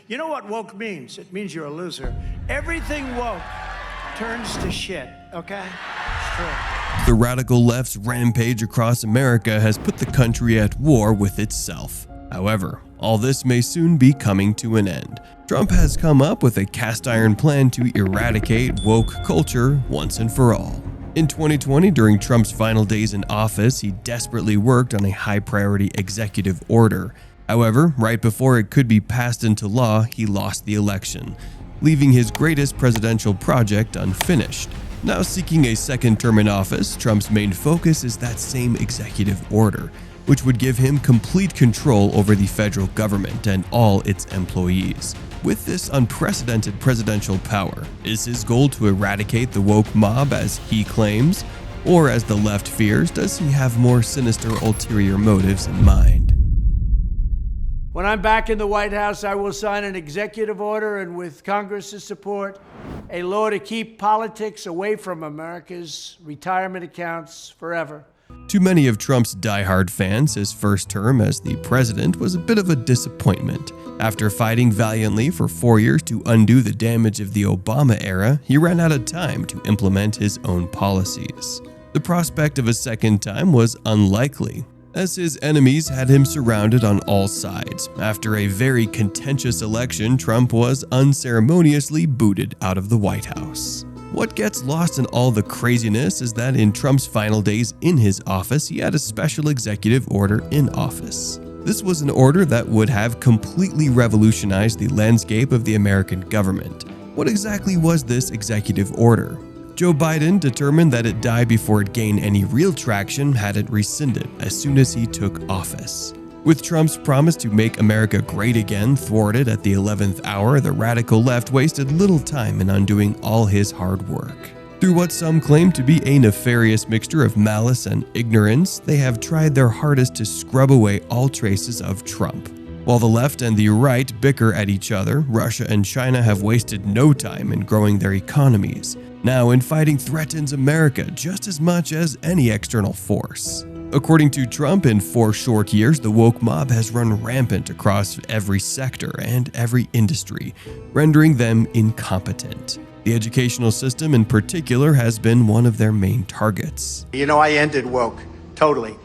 You know what woke means? It means you're a loser. Everything woke turns to shit, okay? It's true. The radical left's rampage across America has put the country at war with itself. However, all this may soon be coming to an end. Trump has come up with a cast-iron plan to eradicate woke culture once and for all. In 2020, during Trump's final days in office, he desperately worked on a high-priority executive order. However, right before it could be passed into law, he lost the election, leaving his greatest presidential project unfinished. Now seeking a second term in office, Trump's main focus is that same executive order, which would give him complete control over the federal government and all its employees. With this unprecedented presidential power, is his goal to eradicate the woke mob as he claims? Or as the left fears, does he have more sinister ulterior motives in mind? When I'm back in the White House, I will sign an executive order and, with Congress's support, a law to keep politics away from America's retirement accounts forever. To many of Trump's diehard fans, his first term as the president was a bit of a disappointment. After fighting valiantly for 4 years to undo the damage of the Obama era, he ran out of time to implement his own policies. The prospect of a second time was unlikely, as his enemies had him surrounded on all sides. After a very contentious election, Trump was unceremoniously booted out of the White House. What gets lost in all the craziness is that in Trump's final days in his office, he had a special executive order in office. This was an order that would have completely revolutionized the landscape of the American government. What exactly was this executive order? Joe Biden determined that it die before it gained any real traction had it rescinded as soon as he took office. With Trump's promise to make America great again thwarted at the 11th hour, the radical left wasted little time in undoing all his hard work. Through what some claim to be a nefarious mixture of malice and ignorance, they have tried their hardest to scrub away all traces of Trump. While the left and the right bicker at each other, Russia and China have wasted no time in growing their economies. Now, infighting threatens America just as much as any external force. According to Trump, in 4 short years, the woke mob has run rampant across every sector and every industry, rendering them incompetent. The educational system in particular has been one of their main targets. You know, I ended woke, totally.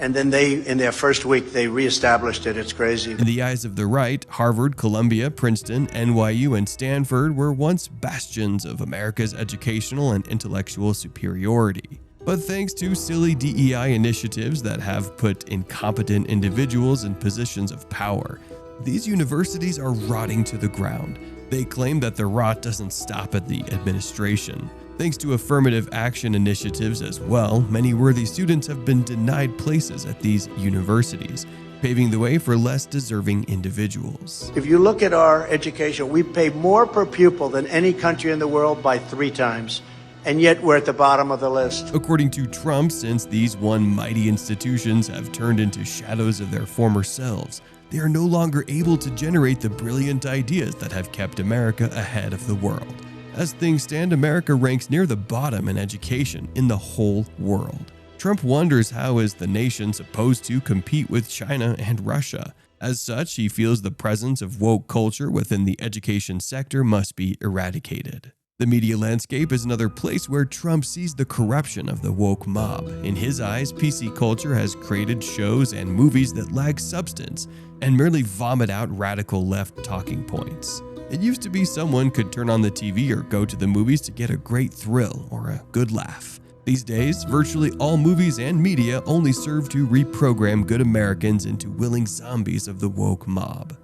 And then in their first week, they reestablished it. It's crazy. In the eyes of the right, Harvard, Columbia, Princeton, NYU, and Stanford were once bastions of America's educational and intellectual superiority. But thanks to silly DEI initiatives that have put incompetent individuals in positions of power, these universities are rotting to the ground. They claim that the rot doesn't stop at the administration. Thanks to affirmative action initiatives as well, many worthy students have been denied places at these universities, paving the way for less deserving individuals. If you look at our education, we pay more per pupil than any country in the world by 3 times. And yet we're at the bottom of the list. According to Trump, since these one mighty institutions have turned into shadows of their former selves, they are no longer able to generate the brilliant ideas that have kept America ahead of the world. As things stand, America ranks near the bottom in education in the whole world. Trump wonders how is the nation supposed to compete with China and Russia. As such, he feels the presence of woke culture within the education sector must be eradicated. The media landscape is another place where Trump sees the corruption of the woke mob. In his eyes, PC culture has created shows and movies that lack substance and merely vomit out radical left talking points. It used to be someone could turn on the TV or go to the movies to get a great thrill or a good laugh. These days, virtually all movies and media only serve to reprogram good Americans into willing zombies of the woke mob.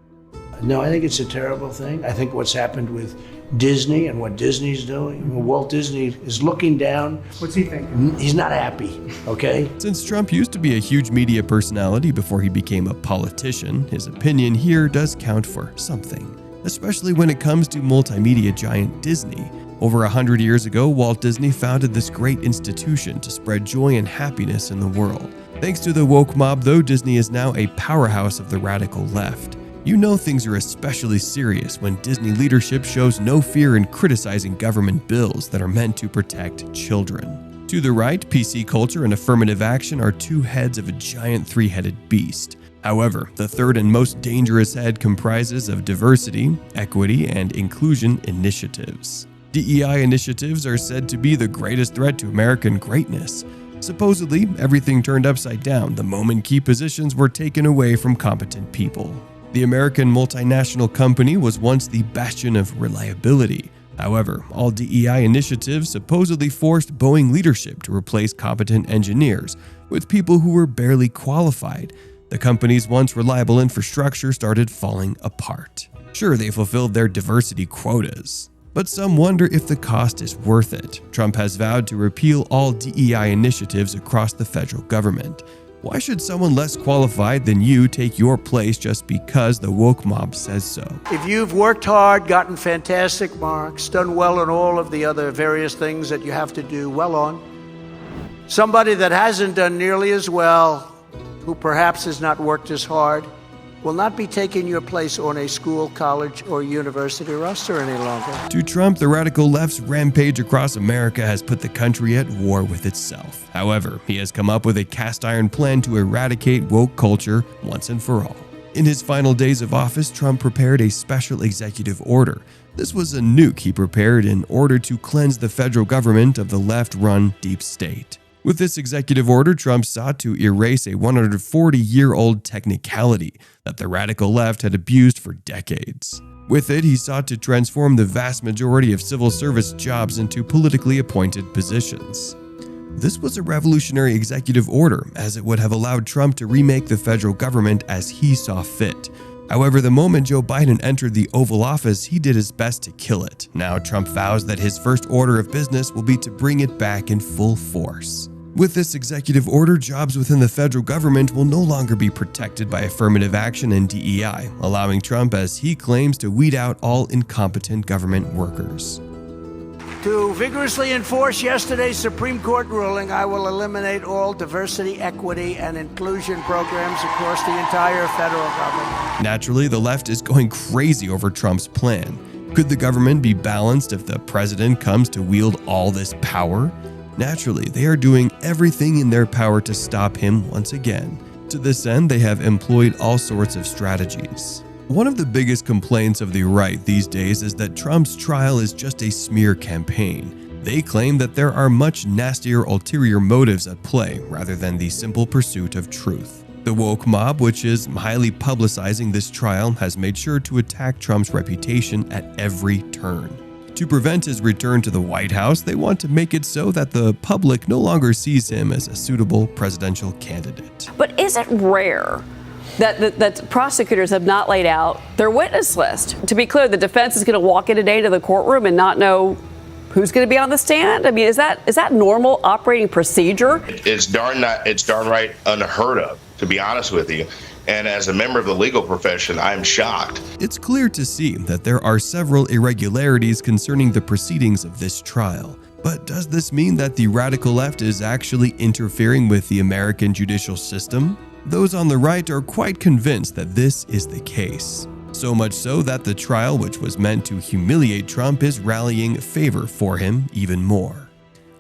No, I think it's a terrible thing. I think what's happened with Disney and what Disney's doing, Walt Disney is looking down. What's he thinking? He's not happy, okay? Since Trump used to be a huge media personality before he became a politician, his opinion here does count for something, especially when it comes to multimedia giant Disney. Over 100 years ago, Walt Disney founded this great institution to spread joy and happiness in the world. Thanks to the woke mob, though, Disney is now a powerhouse of the radical left. You know things are especially serious when Disney leadership shows no fear in criticizing government bills that are meant to protect children. To the right, PC culture and affirmative action are 2 heads of a giant 3-headed beast. However, the third and most dangerous head comprises of diversity, equity, and inclusion initiatives. DEI initiatives are said to be the greatest threat to American greatness. Supposedly, everything turned upside down the moment key positions were taken away from competent people. The American multinational company was once the bastion of reliability. However, all DEI initiatives supposedly forced Boeing leadership to replace competent engineers with people who were barely qualified. The company's once reliable infrastructure started falling apart. Sure, they fulfilled their diversity quotas, but some wonder if the cost is worth it. Trump has vowed to repeal all DEI initiatives across the federal government. Why should someone less qualified than you take your place just because the woke mob says so? If you've worked hard, gotten fantastic marks, done well on all of the other various things that you have to do well on, somebody that hasn't done nearly as well, who perhaps has not worked as hard, will not be taking your place on a school, college, or university roster any longer. To Trump, the radical left's rampage across America has put the country at war with itself. However, he has come up with a cast-iron plan to eradicate woke culture once and for all. In his final days of office, Trump prepared a special executive order. This was a nuke he prepared in order to cleanse the federal government of the left-run deep state. With this executive order, Trump sought to erase a 140-year-old technicality that the radical left had abused for decades. With it, he sought to transform the vast majority of civil service jobs into politically appointed positions. This was a revolutionary executive order, as it would have allowed Trump to remake the federal government as he saw fit. However, the moment Joe Biden entered the Oval Office, he did his best to kill it. Now, Trump vows that his first order of business will be to bring it back in full force. With this executive order, jobs within the federal government will no longer be protected by affirmative action and DEI, allowing Trump, as he claims, to weed out all incompetent government workers. To vigorously enforce yesterday's Supreme Court ruling, I will eliminate all diversity, equity, and inclusion programs across the entire federal government. Naturally, the left is going crazy over Trump's plan. Could the government be balanced if the president comes to wield all this power? Naturally, they are doing everything in their power to stop him once again. To this end, they have employed all sorts of strategies. One of the biggest complaints of the right these days is that Trump's trial is just a smear campaign. They claim that there are much nastier ulterior motives at play rather than the simple pursuit of truth. The woke mob, which is highly publicizing this trial, has made sure to attack Trump's reputation at every turn. To prevent his return to the White House, they want to make it so that the public no longer sees him as a suitable presidential candidate. But is it rare that prosecutors have not laid out their witness list? To be clear, the defense is going to walk in today to the courtroom and not know who's going to be on the stand? I mean, is that normal operating procedure? It's darn right unheard of, to be honest with you. And as a member of the legal profession, I'm shocked. It's clear to see that there are several irregularities concerning the proceedings of this trial. But does this mean that the radical left is actually interfering with the American judicial system? Those on the right are quite convinced that this is the case. So much so that the trial, which was meant to humiliate Trump, is rallying favor for him even more.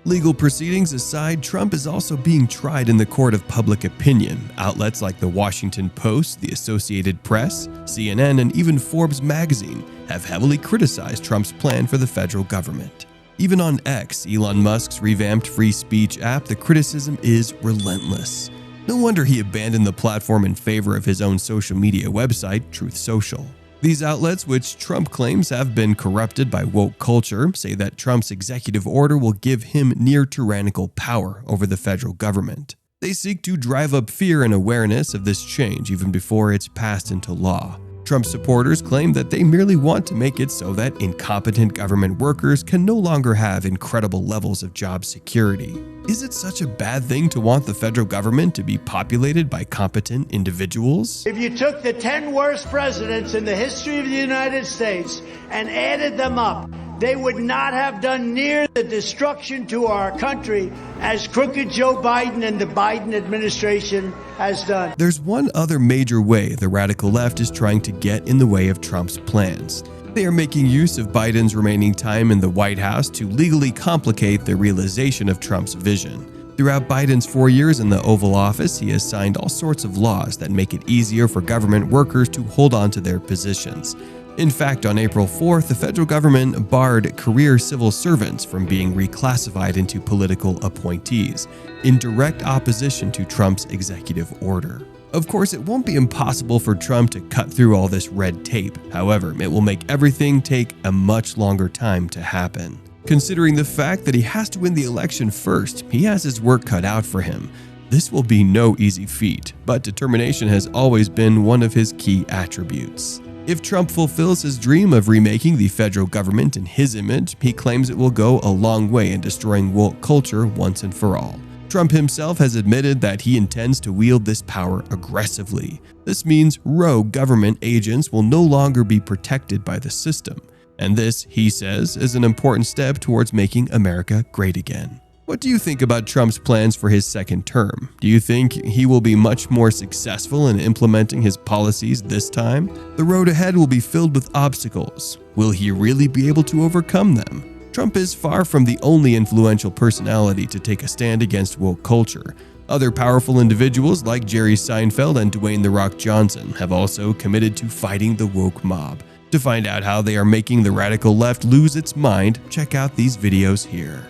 Legal proceedings aside, Trump is also being tried in the court of public opinion. Outlets like the Washington Post, the Associated Press, CNN, and even Forbes magazine have heavily criticized Trump's plan for the federal government. Even on X, Elon Musk's revamped free speech app, the criticism is relentless. No wonder he abandoned the platform in favor of his own social media website, Truth Social. These outlets, which Trump claims have been corrupted by woke culture, say that Trump's executive order will give him near-tyrannical power over the federal government. They seek to drive up fear and awareness of this change even before it's passed into law. Trump supporters claim that they merely want to make it so that incompetent government workers can no longer have incredible levels of job security. Is it such a bad thing to want the federal government to be populated by competent individuals? If you took the 10 worst presidents in the history of the United States and added them up, they would not have done near the destruction to our country as crooked Joe Biden and the Biden administration has done. There's one other major way the radical left is trying to get in the way of Trump's plans. They are making use of Biden's remaining time in the White House to legally complicate the realization of Trump's vision. Throughout Biden's 4 years in the Oval Office, he has signed all sorts of laws that make it easier for government workers to hold on to their positions. In fact, on April 4th, the federal government barred career civil servants from being reclassified into political appointees, in direct opposition to Trump's executive order. Of course, it won't be impossible for Trump to cut through all this red tape. However, it will make everything take a much longer time to happen. Considering the fact that he has to win the election first, he has his work cut out for him. This will be no easy feat, but determination has always been one of his key attributes. If Trump fulfills his dream of remaking the federal government in his image, he claims it will go a long way in destroying woke culture once and for all. Trump himself has admitted that he intends to wield this power aggressively. This means rogue government agents will no longer be protected by the system. And this, he says, is an important step towards making America great again. What do you think about Trump's plans for his second term? Do you think he will be much more successful in implementing his policies this time? The road ahead will be filled with obstacles. Will he really be able to overcome them? Trump is far from the only influential personality to take a stand against woke culture. Other powerful individuals like Jerry Seinfeld and Dwayne "The Rock" Johnson have also committed to fighting the woke mob. To find out how they are making the radical left lose its mind, check out these videos here.